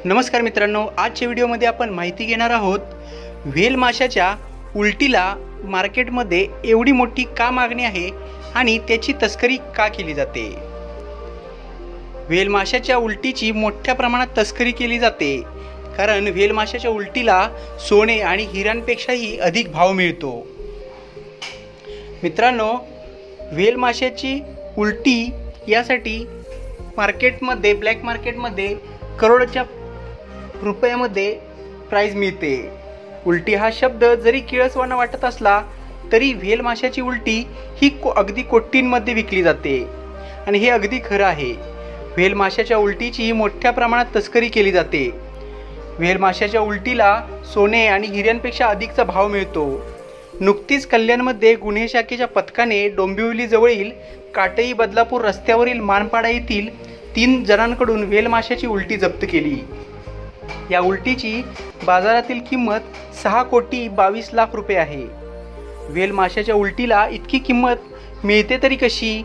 नमस्कार मित्रांनो, आजच्या व्हिडिओमध्ये आपण माहिती घेणार आहोत व्हेल माशाच्या उलटीला मार्केटमध्ये एवढी मोठी का मागणी आहे आणि त्याची तस्करी का केली जाते। व्हेल माशाच्या उलटीची मोठ्या प्रमाणात तस्करी केली जाते कारण व्हेल माशाच्या उलटीला सोने आणि हिऱ्यांपेक्षाही अधिक भाव मिळतो। मित्रांनो, व्हेल माशाची उलटी यासाठी मार्केटमध्ये ब्लॅक मार्केटमध्ये करोडच्या रुपयामध्ये प्राइस मिळते। उलटी हा शब्द जरी किळसवाणा वाटत असला तरी व्हेल माशाची उलटी ही अगदी कोटींमध्ये विकली जाते आणि हे अगदी खरं आहे। व्हेल माशाच्या उलटीची मोठ्या प्रमाणात तस्करी केली जाते। व्हेल माशाच्या उलटीला सोने आणि हिऱ्यांपेक्षा अधिकचा भाव मिळतो। नुकतीच कल्याणमध्ये गुन्हे शाखेच्या पथकाने डोंबिवली जवळील काटई बदलापूर रस्त्यावरील मानपाडा येथील 3 जणांकडून व्हेल माशाची उलटी जप्त केली। या उलटीची बाजारातील किंमत 6,22,00,000 रुपये आहे। व्हेल माशाच्या उलटीला इतकी किंमत मिळते तरी कशी?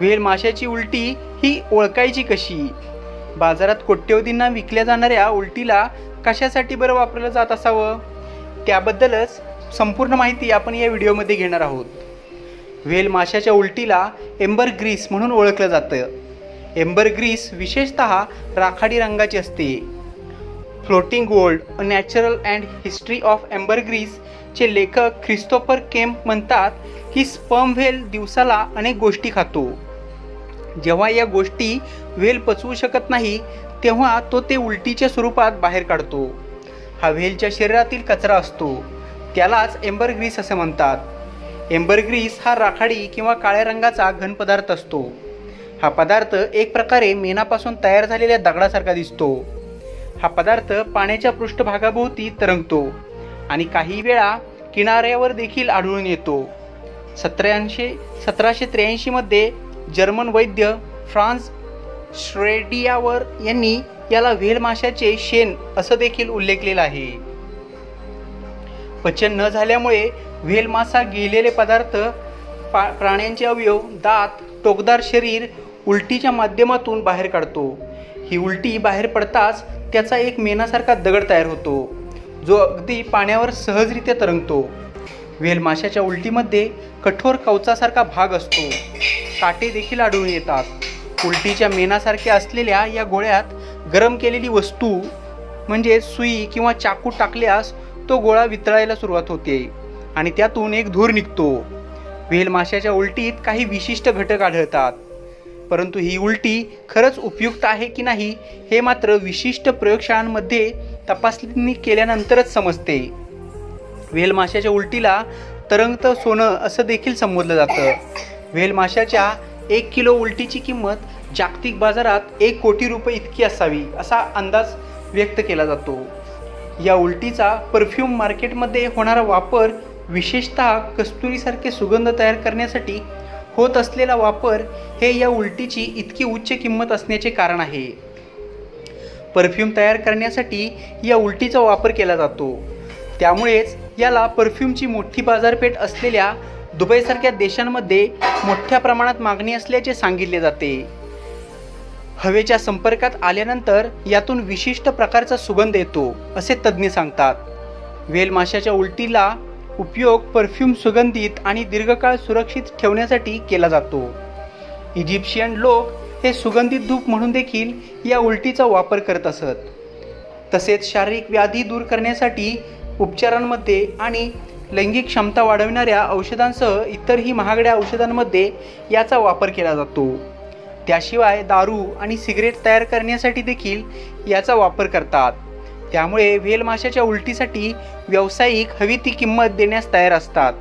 व्हेल माशाची उलटी ही ओळखायची कशी? बाजारात कोट्यवधींना विकल्या जाणाऱ्या उलटीला कशासाठी बरं वापरलं जात असावं, त्याबद्दलच संपूर्ण माहिती आपण या व्हिडिओमध्ये घेणार आहोत। व्हेल माशाच्या उलटीला एम्बर ग्रीस म्हणून ओळखलं जातं। एम्बर ग्रीस विशेषतः राखाडी रंगाची असते। Floating gold a natural and history of ambergris चे लेखक ख्रिस्तोफर केम्प म्हणतात की स्पर्म व्हेल दिवसाला अनेक गोष्टी खातो। जेव्हा या गोष्टी व्हेल पचवू शकत नाही तेव्हा तो ते उलटीच्या स्वरूपात बाहेर काढतो। हा व्हेलच्या शरीरातील कचरा असतो, त्यालाच एम्बर ग्रीस असे म्हणतात। एम्बर ग्रीस हा राखाडी किंवा काळ्या रंगाचा घन पदार्थ असतो। हा पदार्थ एक प्रकारे मेणापासून तयार झालेल्या दगडासारखा दिसतो। हा पदार्थ पाण्याच्या पृष्ठभागाभोवती तरंगतो आणि काही वेळा किनाऱ्यावर देखील आढळून येतो। 1783 मध्ये जर्मन वैद्य फ्रान्स श्रेडियावर यांनी याला व्हेल माशाचे शेण असं देखील उल्लेखलेलं आहे। पचन न झाल्यामुळे व्हेल मासा गिळलेले पदार्थ, प्राण्यांचे अवयव, दात, टोकदार शरीर उलटीच्या माध्यमातून बाहेर काढतो। ही उलटी बाहेर पडताच त्याचा एक मेणासारखा दगड तयार होतो जो अगदी पाण्यावर सहजरित्या तरंगतो। व्हेल माशाच्या उलटीमध्ये कठोर कवचासारखा भाग असतो, काटे देखील आढळून येतात। उलटीच्या मेणासारख्या असलेल्या या गोळ्यात गरम केलेली वस्तू म्हणजे सुई किंवा चाकू टाकल्यास तो गोळा वितळायला सुरुवात होते आणि त्यातून एक धूर निघतो। व्हेल माशाच्या उलटीत काही विशिष्ट घटक आढळतात, परंतु ही उलटी खरंच उपयुक्त आहे की नाही हे मात्र विशिष्ट प्रयोगशाळांमध्ये तपासणी केल्यानंतरच समजते। व्हेल माशाच्या उलटीला तरंगतं सोनं असं देखील संबोधलं जातं। व्हेल माशाच्या 1 किलो उलटीची किंमत जागतिक बाजारात 1 कोटी रुपये इतकी असावी असा अंदाज व्यक्त केला जातो। या उलटीचा परफ्यूम मार्केटमध्ये होणारा वापर, विशेषतः कस्तुरीसारखे सुगंध तयार करण्यासाठी होत असलेला वापर, हे या उलटीची इतकी उच्च किंमत असण्याचे कारण आहे। परफ्यूम तयार करण्यासाठी या उलटीचा वापर केला जातो, त्यामुळेच याला परफ्यूमची मोठी बाजारपेठ असलेल्या दुबईसारख्या देशांमध्ये मोठ्या प्रमाणात मागणी असल्याचे सांगितले जाते। हवेच्या संपर्कात आल्यानंतर यातून विशिष्ट प्रकारचा सुगंध येतो असे तज्ज्ञ सांगतात। व्हेल माशाच्या उलटीला उपयोग परफ्यूम सुगंधित आणि दीर्घकाळ सुरक्षित ठेवण्यासाठी केला जातो। इजिप्शियन लोक हे सुगंधित धूप म्हणून देखील या उलटीचा वापर करत असत। तसेच शारीरिक व्याधी दूर करण्यासाठी उपचारांमध्ये आणि लैंगिक क्षमता वाढविणाऱ्या औषधांसह इतरही महागड्या औषधांमध्ये याचा वापर केला जातो। त्याशिवाय दारू आणि सिगरेट तयार करण्यासाठी देखील याचा वापर करतात। त्यामुळे व्हेल माशाच्या उलटीसाठी व्यावसायिक हवी ती किंमत देण्यास तयार असतात।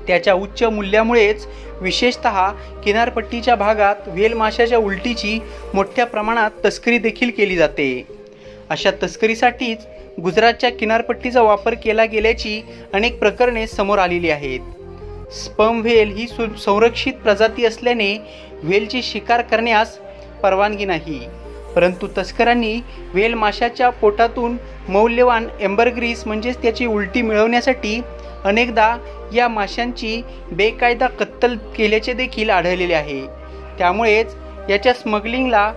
त्याच्या उच्च मूल्यामुळेच विशेषतः किनारपट्टीच्या भागात व्हेल माशाच्या उलटीची मोठ्या प्रमाणात तस्करी देखील केली जाते। अशा तस्करीसाठीच गुजरातच्या किनारपट्टीचा वापर केला गेल्याची अनेक प्रकरणे समोर आलेली आहेत। स्पर्म व्हेल ही संरक्षित प्रजाती असल्याने व्हेलची शिकार करण्यास परवानगी नाही, परंतु तस्करांनी व्हेल माशाच्या पोटातून मौल्यवान एम्बर ग्रीस म्हणजेच त्याची उलटी मिळवण्यासाठी अनेकदा या माशांची बेकायदा कत्तल केल्याचे देखील आढळलेले आहे। त्यामुळेच याच्या स्मगलिंगला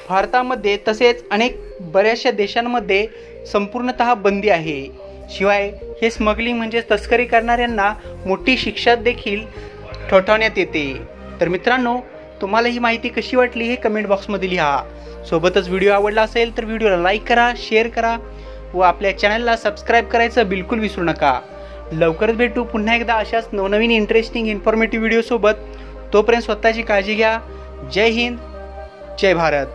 भारतामध्ये तसेच बऱ्याचशा देशांमध्ये संपूर्णतः बंदी आहे. शिवाय हे स्मगलिंग म्हणजे तस्करी करणाऱ्यांना मोठी शिक्षा देखील ठोठावण्यात येते. तर मित्रांनो, तुम्हाला ही माहिती कशी वाटली हे कमेंट बॉक्समध्ये लिहा. सोबतच व्हिडिओ आवडला असेल तर व्हिडिओला लाईक करा, शेअर करा व आपल्या चॅनलला सबस्क्राईब करायचं बिलकुल विसरू नका. लवकरच भेटू पुन्हा एकदा अशाच नवनवीन इंटरेस्टिंग इन्फॉर्मेटिव्ह व्हिडिओसोबत. तोपर्यंत स्वतःची काळजी घ्या. जय हिंद, जय भारत.